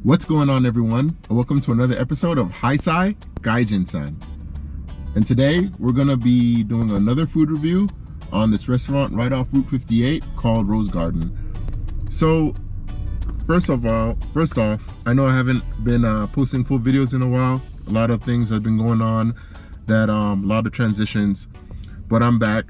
What's going on, everyone? Welcome to another episode of Haisai Gaijin-san. And today we're gonna be doing another food review on this restaurant right off Route 58 called Rose Garden. So first off, I know I haven't been posting full videos in a while. A lot of things have been going on, a lot of transitions, but I'm back.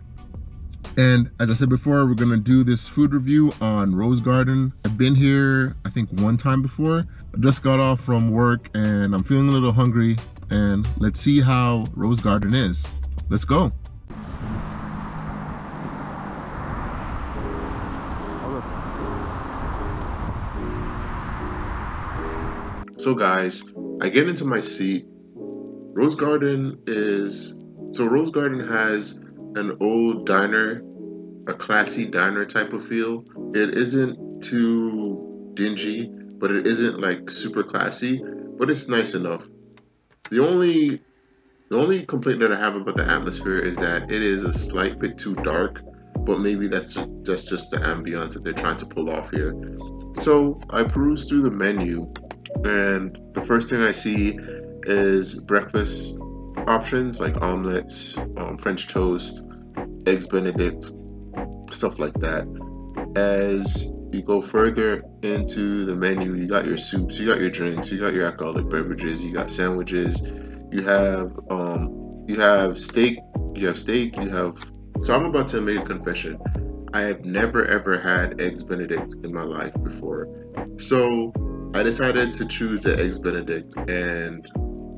And as I said before, we're gonna do this food review on Rose Garden. I've been here, I think, one time before. I just got off from work and I'm feeling a little hungry, and let's see how Rose Garden is. Let's go. So guys, I get into my seat. Rose Garden has an old diner, a classy diner type of feel. It isn't too dingy, but it isn't like super classy, but it's nice enough. The only complaint that I have about the atmosphere is that it is a slight bit too dark, but maybe that's just the ambiance that they're trying to pull off here. So I peruse through the menu, and the first thing I see is breakfast options like omelets, French toast, eggs Benedict, stuff like that. As you go further into the menu, you got your soups, you got your drinks, you got your alcoholic beverages, you got sandwiches, you have steak, so I'm about to make a confession. I have never ever had eggs Benedict in my life before. So I decided to choose the eggs Benedict, and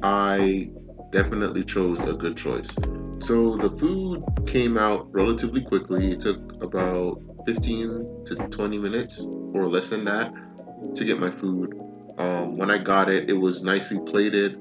I definitely chose a good choice. So the food came out relatively quickly. It took about 15 to 20 minutes or less than that to get my food. When I got it, it was nicely plated.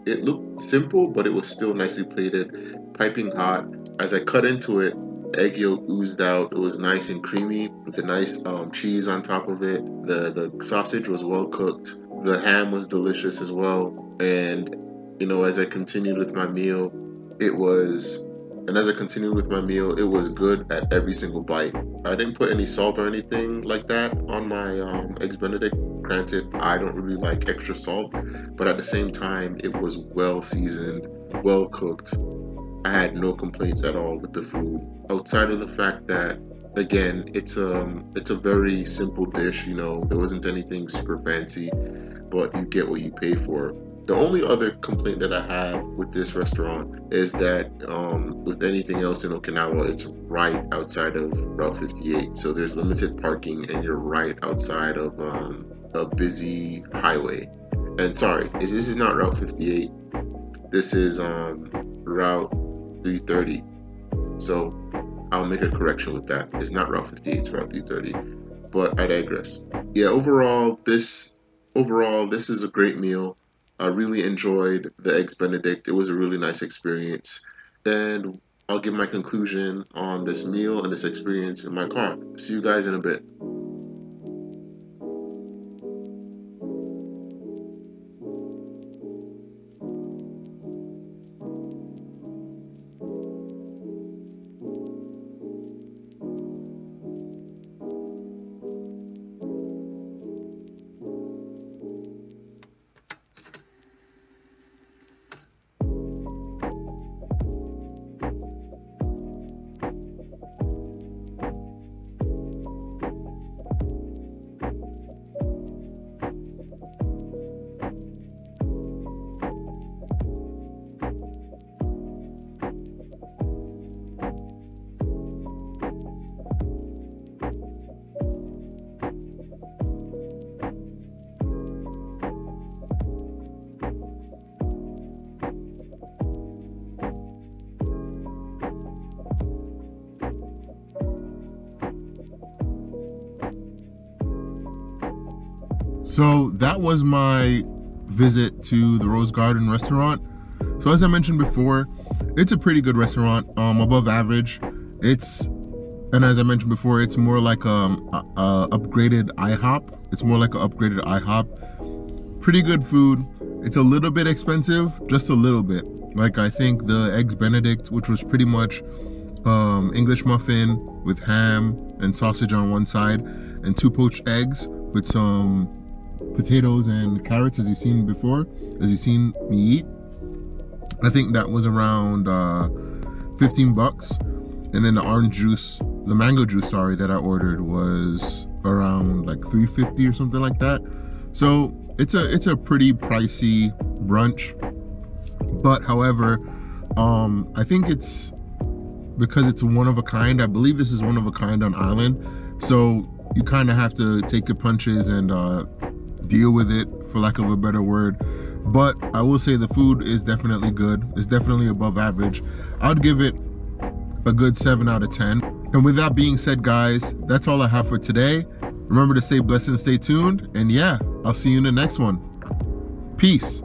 It looked simple, but it was still nicely plated, piping hot. As I cut into it, the egg yolk oozed out. It was nice and creamy with a nice cheese on top of it. The sausage was well cooked. The ham was delicious as well. And you know, as I continued with my meal, it was good at every single bite. I didn't put any salt or anything like that on my eggs Benedict. Granted, I don't really like extra salt, but at the same time, it was well seasoned, well cooked. I had no complaints at all with the food, outside of the fact that, again, it's a very simple dish. You know, there wasn't anything super fancy, but you get what you pay for. The only other complaint that I have with this restaurant is that with anything else in Okinawa, it's right outside of Route 58. So there's limited parking and you're right outside of a busy highway. And sorry, this is not Route 58. This is Route 330. So I'll make a correction with that. It's not Route 58, it's Route 330. But I digress. Yeah, overall, this is a great meal. I really enjoyed the eggs Benedict. It was a really nice experience. And I'll give my conclusion on this meal and this experience in my car. See you guys in a bit. So that was my visit to the Rose Garden restaurant. So as I mentioned before, it's a pretty good restaurant, above average. And as I mentioned before, it's more like upgraded IHOP. It's more like an upgraded IHOP. Pretty good food. It's a little bit expensive, just a little bit. Like I think the eggs Benedict, which was pretty much English muffin with ham and sausage on one side, and 2 poached eggs with some potatoes and carrots, as you've seen before, as you've seen me eat. I think that was around 15 bucks. And then the orange juice, the mango juice, sorry, that I ordered was around like 350 or something like that. So it's a pretty pricey brunch. But however, I think it's because it's one of a kind. I believe this is one of a kind on Island. So you kind of have to take your punches and deal with it, for lack of a better word. But I will say the food is definitely good. It's definitely above average. I'd give it a good 7 out of 10. And with that being said, guys, that's all I have for today. Remember to stay blessed and stay tuned. And yeah, I'll see you in the next one. Peace.